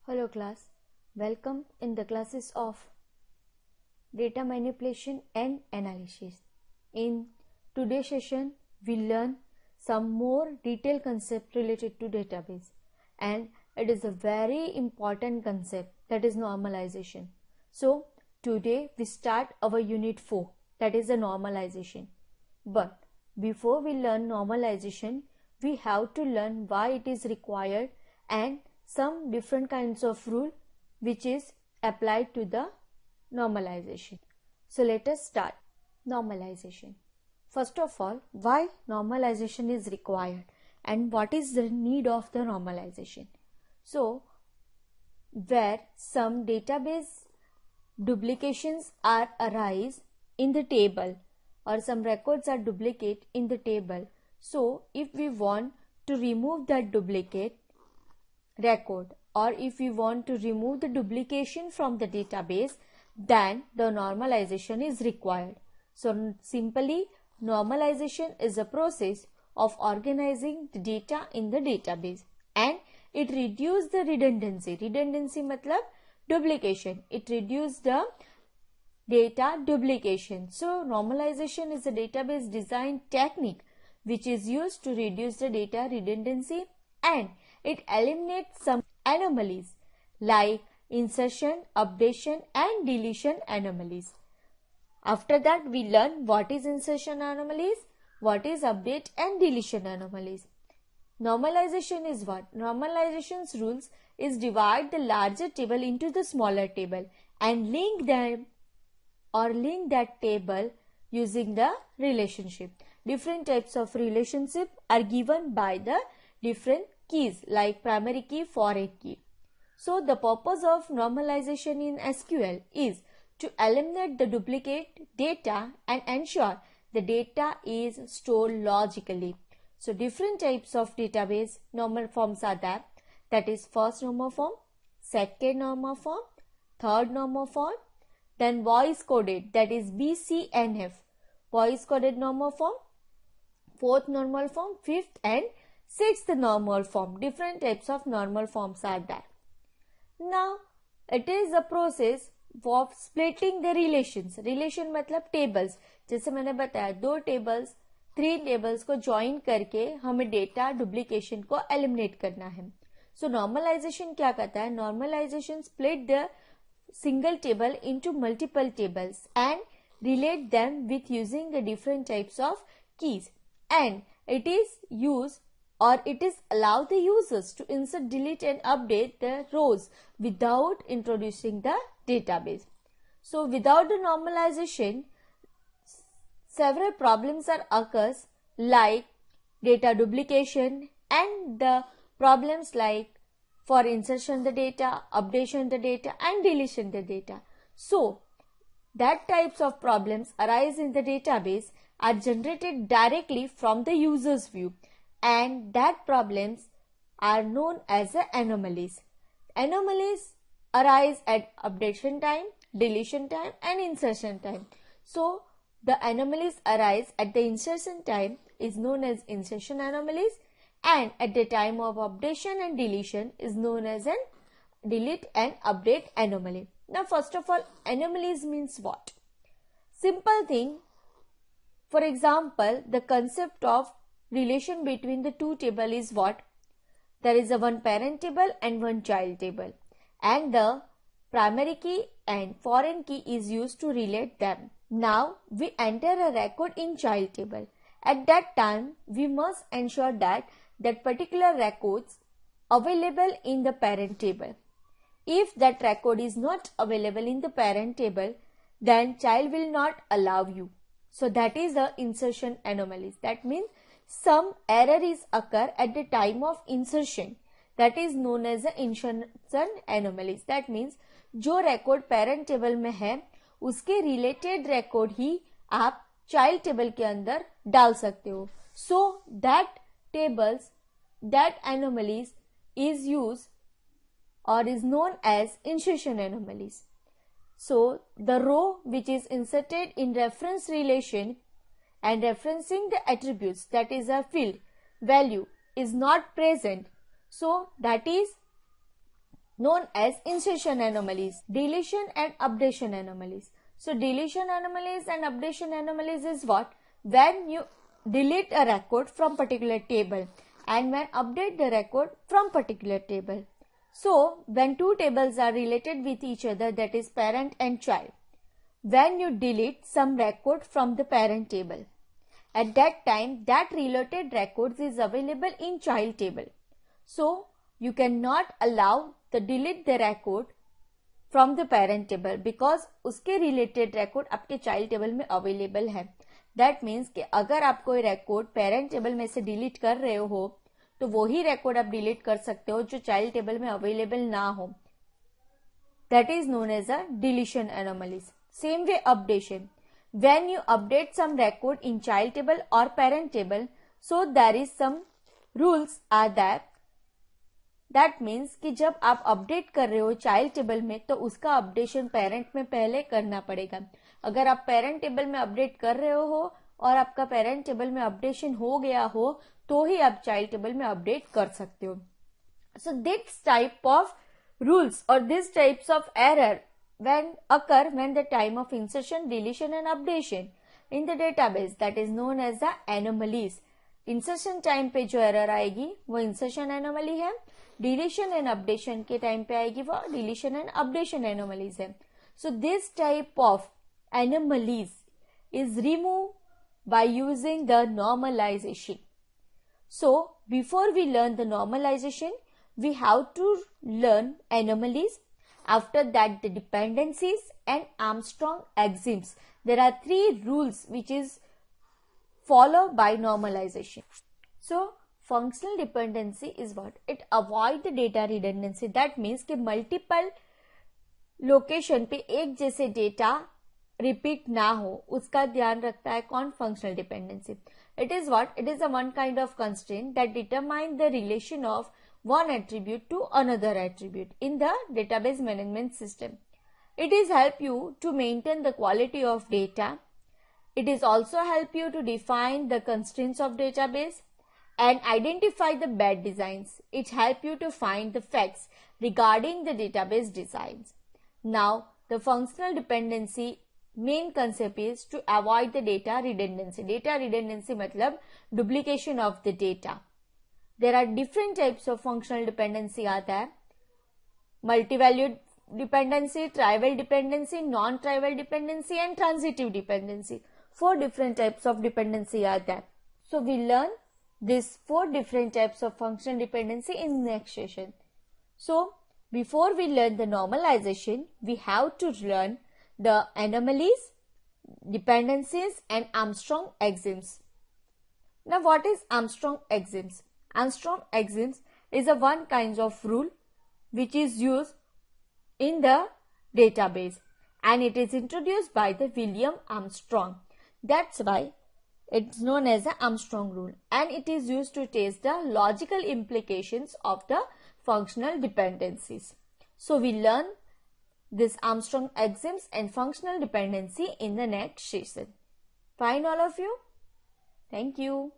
Hello class, welcome in the classes of data manipulation and analysis. In today's session, we learn some more detailed concept related to database, and it is a very important concept, that is normalization. So today we start our unit 4, that is the normalization. But before we learn normalization, we have to learn why it is required and some different kinds of rule which is applied to the normalization. So let us start normalization. First of all, why normalization is required and what is the need of the normalization? So where some database duplications are arise in the table or some records are duplicate in the table. So if we want to remove that duplicate record or if we want to remove the duplication from the database, then the normalization is required. So simply, normalization is a process of organizing the data in the database and it reduces the redundancy. Redundancy matlab duplication. It reduces the data duplication. So normalization is a database design technique which is used to reduce the data redundancy and it eliminates some anomalies like insertion, updation and deletion anomalies. After that, we learn what is insertion anomalies, what is update and deletion anomalies. Normalization is what? Normalization's rules is divide the larger table into the smaller table and link them or link that table using the relationship. Different types of relationship are given by the different keys like primary key, foreign key. So the purpose of normalization in SQL is to eliminate the duplicate data and ensure the data is stored logically. So different types of database normal forms are there, that is first normal form, second normal form, third normal form, then voice coded, that is BCNF, voice coded normal form, fourth normal form, fifth and sixth normal form. Different types of normal forms are there. Now it is a process of splitting the relations. Relation मतलब tables. जैसे मैंने बताया दो tables, 3 tables को join करके हमें data duplication को eliminate करना है. So normalization क्या करता है? Normalization split the single table into multiple tables and relate them with using the different types of keys, and it is used or it is allow the users to insert, delete and update the rows without introducing the database. So without the normalization, several problems are occurs like data duplication and the problems like for insertion the data, updation the data and deletion the data. So that types of problems arise in the database are generated directly from the user's view, and that problems are known as the anomalies. Anomalies arise at updation time, deletion time and insertion time. So the anomalies arise at the insertion time is known as insertion anomalies, and at the time of updation and deletion is known as an delete and update anomaly. Now first of all, anomalies means what? Simple thing. For example, the concept of relation between the two table is what? There is a one parent table and one child table, and the primary key and foreign key is used to relate them. Now we enter a record in child table. At that time, we must ensure that particular records available in the parent table. If that record is not available in the parent table, then child will not allow you. So that is the insertion anomalies. That means some error is occur at the time of insertion. That is known as the insertion anomalies. That means जो record parent table में है उसके related record ही आप child table के अंदर डाल सकते हो. So that tables, that anomalies is used or is known as insertion anomalies. So the row which is inserted in reference relation and referencing the attributes, that is a field value, is not present. So that is known as insertion anomalies, deletion and updation anomalies. So deletion anomalies and updation anomalies is what? When you delete a record from particular table and when update the record from particular table. So when two tables are related with each other, that is parent and child, when you delete some record from the parent table, at that time that related records is available in child table. So you cannot allow the delete the record from the parent table because उसके related record आपके child table में available है. That means कि अगर आप कोई record parent table में से delete कर रहे हो तो वही record आप delete कर सकते हो जो child table में available ना हो. That is known as a deletion anomalies. Same way updation. When you update some record in child table or parent table, so there is some rules are there. That means कि जब आप update कर रहे हो child table में तो उसका updation parent में पहले करना पड़ेगा. अगर आप पेरेंट टेबल में अपडेट कर रहे हो और आपका पेरेंट टेबल में अपडेशन हो गया हो तो ही आप चाइल्ड टेबल में अपडेट कर सकते हो. So this type of rules or these types of error occur when the time of insertion, deletion and updation in the database, that is known as the anomalies. Insertion time पे जो error आएगी वो insertion anomaly है. Deletion and updation के time पे आएगी वो deletion and updation anomalies है. So this type of anomalies is remove by using the normalisation. So before we learn the normalisation we have to learn anomalies. After that, the dependencies and Armstrong axioms. There are 3 rules which is followed by normalization. So functional dependency is what? It avoid the data redundancy. That means कि multiple location पे एक जैसे data repeat ना हो उसका ध्यान रखता है कौन? Functional dependency. It is what? It is a one kind of constraint that determine the relation of one attribute to another attribute in the database management system. It is help you to maintain the quality of data. It is also help you to define the constraints of database and identify the bad designs. It help you to find the facts regarding the database designs. Now, the functional dependency main concept is to avoid the data redundancy. Data redundancy मतलब duplication of the data. There are different types of functional dependency आता है. Multi-valued dependency, trivial dependency, non-trivial dependency and transitive dependency. 4 different types of dependency आता है. So we learn these 4 different types of functional dependency in next session. So before we learn the normalization, we have to learn the anomalies, dependencies and Armstrong axioms. Now what is Armstrong axioms? Armstrong axioms is a one kind of rule which is used in the database and it is introduced by the William Armstrong. That's why it's known as the Armstrong rule and it is used to test the logical implications of the functional dependencies. So we learn this Armstrong axioms and functional dependency in the next session. Fine all of you? Thank you.